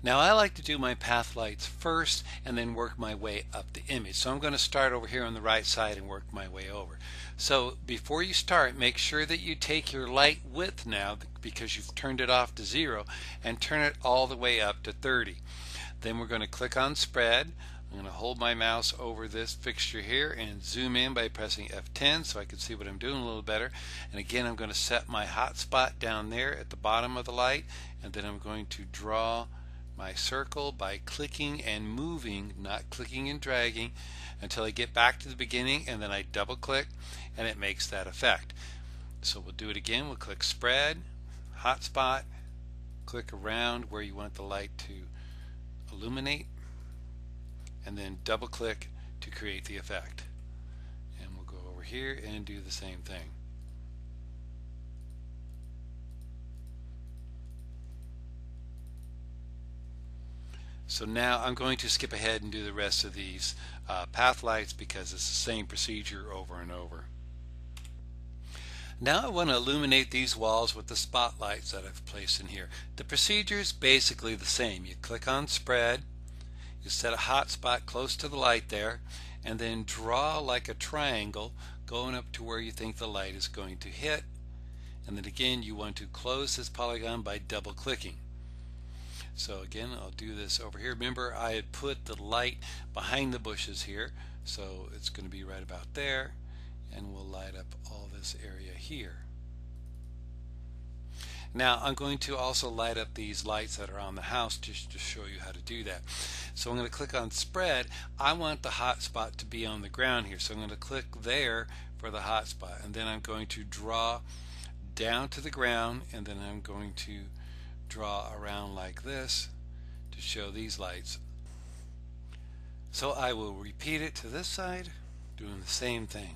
Now I like to do my path lights first and then work my way up the image. So I'm going to start over here on the right side and work my way over. So before you start, make sure that you take your light width now, because you've turned it off to 0, and turn it all the way up to 30. Then we're going to click on spread. I'm going to hold my mouse over this fixture here and zoom in by pressing F10 so I can see what I'm doing a little better. And again, I'm going to set my hotspot down there at the bottom of the light, and then I'm going to draw my circle by clicking and moving, not clicking and dragging, until I get back to the beginning, and then I double click and it makes that effect. So we'll do it again. We'll click spread, hotspot, click around where you want the light to illuminate, and then double click to create the effect. And we'll go over here and do the same thing. So now I'm going to skip ahead and do the rest of these path lights because it's the same procedure over and over. Now I want to illuminate these walls with the spotlights that I've placed in here. The procedure is basically the same. You click on spread, you set a hotspot close to the light there, and then draw like a triangle going up to where you think the light is going to hit. And then again, you want to close this polygon by double clicking. So again, I'll do this over here. Remember, I had put the light behind the bushes here, so it's going to be right about there, and we'll light up all this area here. Now I'm going to also light up these lights that are on the house just to show you how to do that. So I'm going to click on spread. I want the hotspot to be on the ground here, so I'm going to click there for the hotspot, and then I'm going to draw down to the ground, and then I'm going to draw around like this to show these lights. So I will repeat it to this side, doing the same thing.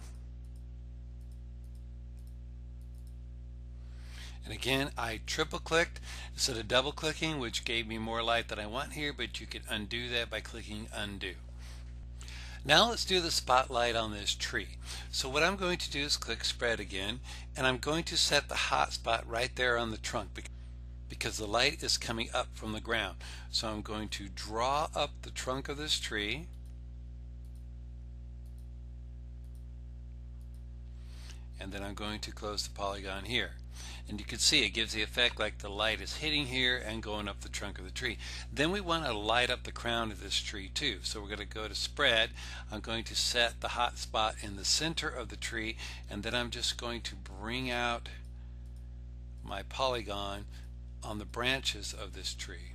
And again, I triple clicked instead of double clicking, which gave me more light than I want here, but you can undo that by clicking undo. Now let's do the spotlight on this tree. So what I'm going to do is click spread again, and I'm going to set the hotspot right there on the trunk because the light is coming up from the ground. So I'm going to draw up the trunk of this tree, and then I'm going to close the polygon here. And you can see it gives the effect like the light is hitting here and going up the trunk of the tree. Then we want to light up the crown of this tree too. So we're going to go to spread. I'm going to set the hot spot in the center of the tree, and then I'm just going to bring out my polygon on the branches of this tree.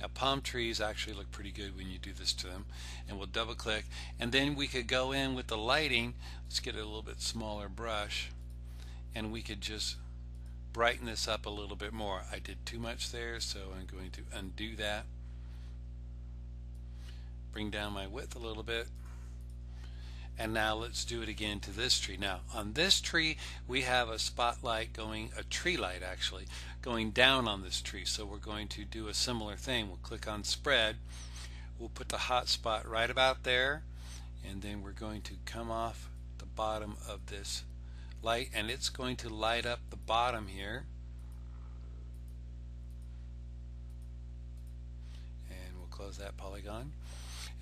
Now palm trees actually look pretty good when you do this to them, and we'll double click, and then we could go in with the lighting. Let's get a little bit smaller brush, and we could just brighten this up a little bit more. I did too much there, so I'm going to undo that. Bring down my width a little bit. And now let's do it again to this tree. Now on this tree we have a spotlight going, a tree light actually, going down on this tree. So we're going to do a similar thing. We'll click on spread. We'll put the hot spot right about there, and then we're going to come off the bottom of this light, and it's going to light up the bottom here. And we'll close that polygon.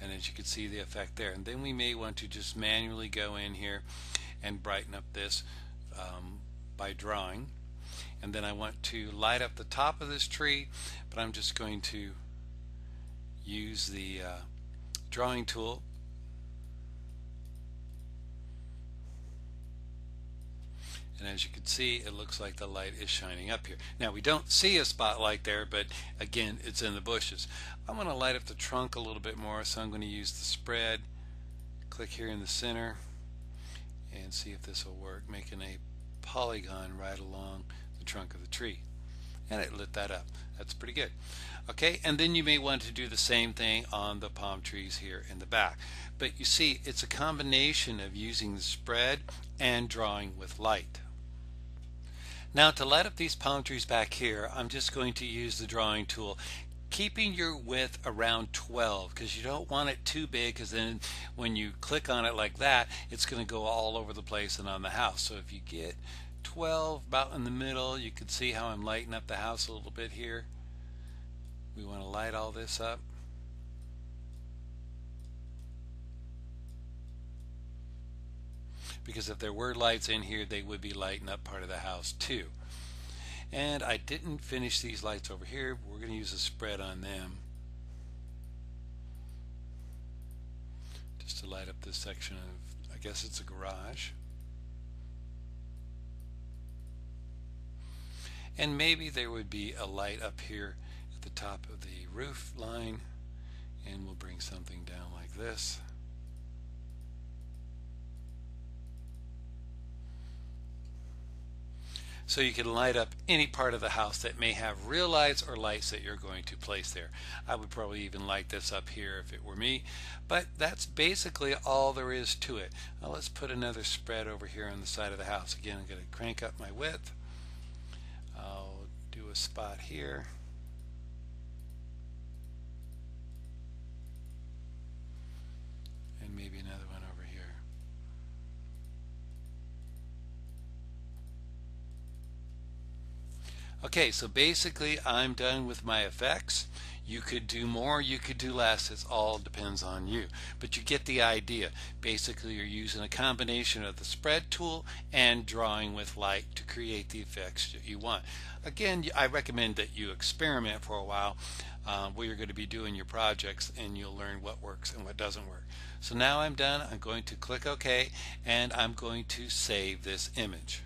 And as you can see the effect there. And then we may want to just manually go in here and brighten up this by drawing. And then I want to light up the top of this tree, but I'm just going to use the drawing tool. And as you can see, it looks like the light is shining up here. Now we don't see a spotlight there, but again, it's in the bushes. I want to light up the trunk a little bit more, so I'm going to use the spread. Click here in the center and see if this will work, making a polygon right along the trunk of the tree. And it lit that up. That's pretty good. Okay, and then you may want to do the same thing on the palm trees here in the back. But you see, it's a combination of using the spread and drawing with light. Now to light up these palm trees back here, I'm just going to use the drawing tool, keeping your width around 12, because you don't want it too big, because then when you click on it like that, it's going to go all over the place and on the house. So if you get 12 about in the middle, you can see how I'm lighting up the house a little bit here. We want to light all this up. Because if there were lights in here, they would be lighting up part of the house too. And I didn't finish these lights over here. We're going to use a spread on them just to light up this section of, I guess it's a garage. And maybe there would be a light up here at the top of the roof line, and we'll bring something down like this. So you can light up any part of the house that may have real lights or lights that you're going to place there. I would probably even light this up here if it were me, but that's basically all there is to it. Now let's put another spread over here on the side of the house. Again, I'm going to crank up my width. I'll do a spot here. And maybe another one over here. Okay, so basically I'm done with my effects. You could do more, you could do less. It all depends on you. But you get the idea. Basically, you're using a combination of the spread tool and drawing with light to create the effects that you want. Again, I recommend that you experiment for a while where you're going to be doing your projects, and you'll learn what works and what doesn't work. So now I'm done. I'm going to click OK, and I'm going to save this image.